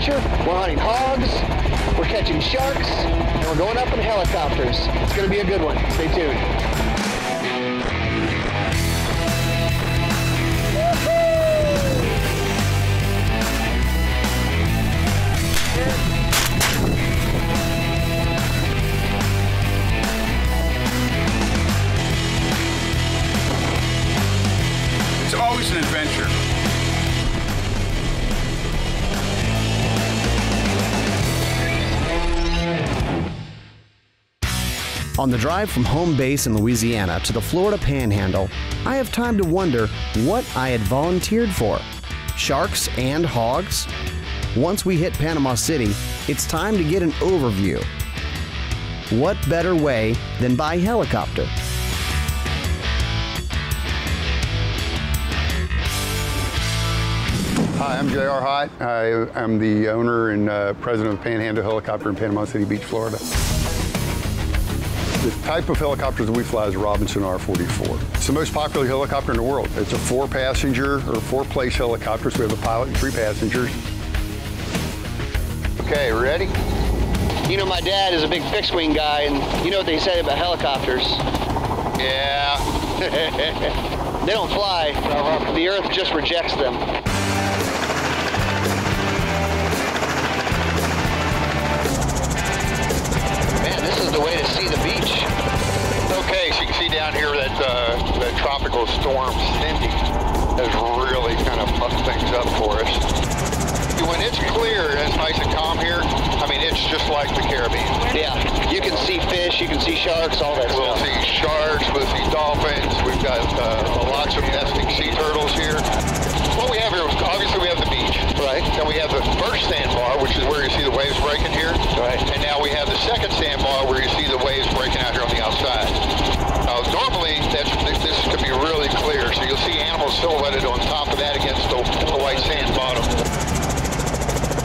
GunVenture, we're hunting hogs, we're catching sharks, and we're going up in helicopters. It's going to be a good one. Stay tuned. It's always an adventure. On the drive from home base in Louisiana to the Florida Panhandle, I have time to wonder what I had volunteered for. Sharks and hogs? Once we hit Panama City, it's time to get an overview. What better way than by helicopter? Hi, I'm J.R. Hott. I am the owner and president of Panhandle Helicopter in Panama City Beach, Florida. The type of helicopters that we fly is a Robinson R-44. It's the most popular helicopter in the world. It's a 4-passenger or 4-place helicopter, so we have a pilot and 3 passengers. Okay, ready? You know, my dad is a big fixed-wing guy, and you know what they say about helicopters. Yeah. They don't fly. The Earth just rejects them. Man, this is the way to see the beach. Okay, so you can see down here that tropical storm Cindy has really kind of fucked things up for us. When it's clear and it's nice and calm here, I mean, it's just like the Caribbean. Yeah, you can see fish, you can see sharks, all that We'll stuff. see sharks, we'll see dolphins, we've got lots of nesting sea turtles here. What we have here, obviously we have the beach. Right. Then we have the first sandbar, which is where you see the waves breaking here. Right. And now we have the second sandbar where you see the waves breaking out here on the outside. Normally, this could be really clear, so you'll see animals silhouetted on top of that against the white sand bottom.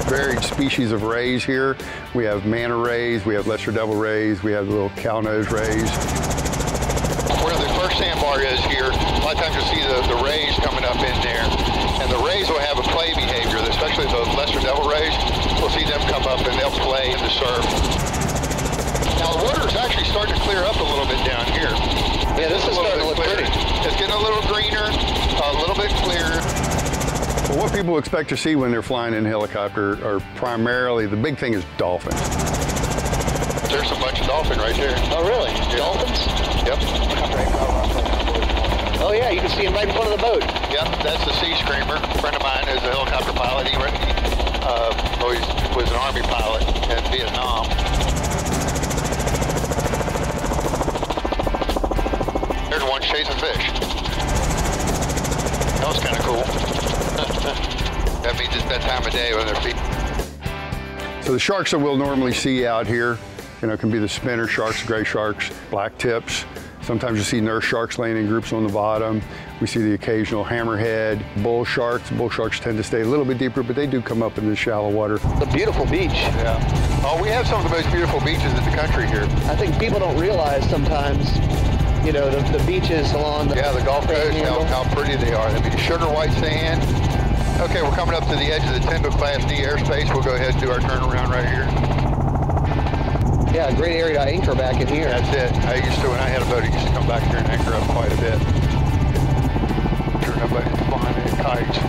Varied species of rays here. We have manta rays, we have lesser devil rays, we have the little cow nose rays. Where the first sandbar is here, a lot of times you'll see the rays coming up in there. And the rays will have a play behavior, especially the lesser devil rays. We'll see them come up and they'll play in the surf. Now the water is actually starting to clear up a little bit down here. Yeah, this is starting to look pretty. It's getting a little greener, a little bit clearer. Well, what people expect to see when they're flying in a helicopter are primarily, the big thing is dolphins. There's a bunch of dolphin right there. Oh, really? Yeah. Dolphins? Yep. Oh, yeah, you can see them right in front of the boat. Yep, that's the Sea Screamer. A friend of mine is a helicopter pilot. He was an Army pilot in Vietnam. There's one chasing fish. That was kind of cool. That means it's that time of day when they're feeding. So the sharks that we'll normally see out here, you know, can be the spinner sharks, gray sharks, black tips. Sometimes you see nurse sharks laying in groups on the bottom. We see the occasional hammerhead, bull sharks. Bull sharks tend to stay a little bit deeper, but they do come up in the shallow water. The beautiful beach. Yeah. Oh, we have some of the most beautiful beaches in the country here. I think people don't realize sometimes, you know, the beaches along the Gulf Coast, how pretty they are. I mean, sugar white sand. Okay, we're coming up to the edge of the Tyndall Class D airspace. We'll go ahead and do our turnaround right here. Yeah, great area to anchor back in here. That's it. I used to, when I had a boat, I used to come back here and anchor up quite a bit. Sure, nobody's flying any kites.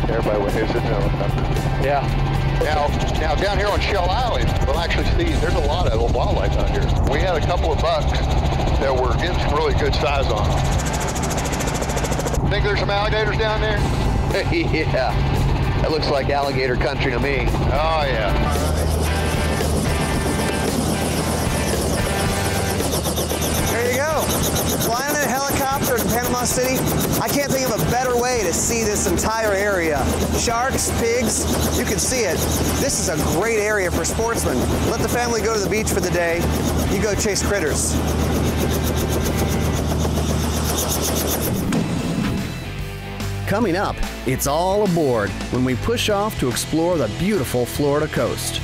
Everybody waves at the helicopter. Yeah. Now down here on Shell Island, we'll actually see there's a lot of wildlife out here. We had a couple of bucks that were getting some really good size on them. Think there's some alligators down there? Yeah. That looks like alligator country to me. Oh, yeah. There you go. Flying in a helicopter in Panama City, I can't think of a better way to see this entire area. Sharks, pigs, you can see it. This is a great area for sportsmen. Let the family go to the beach for the day. You go chase critters. Coming up, it's all aboard when we push off to explore the beautiful Florida coast.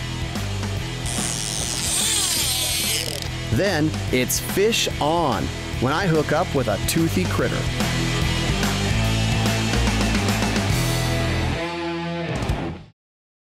Then it's fish on when I hook up with a toothy critter.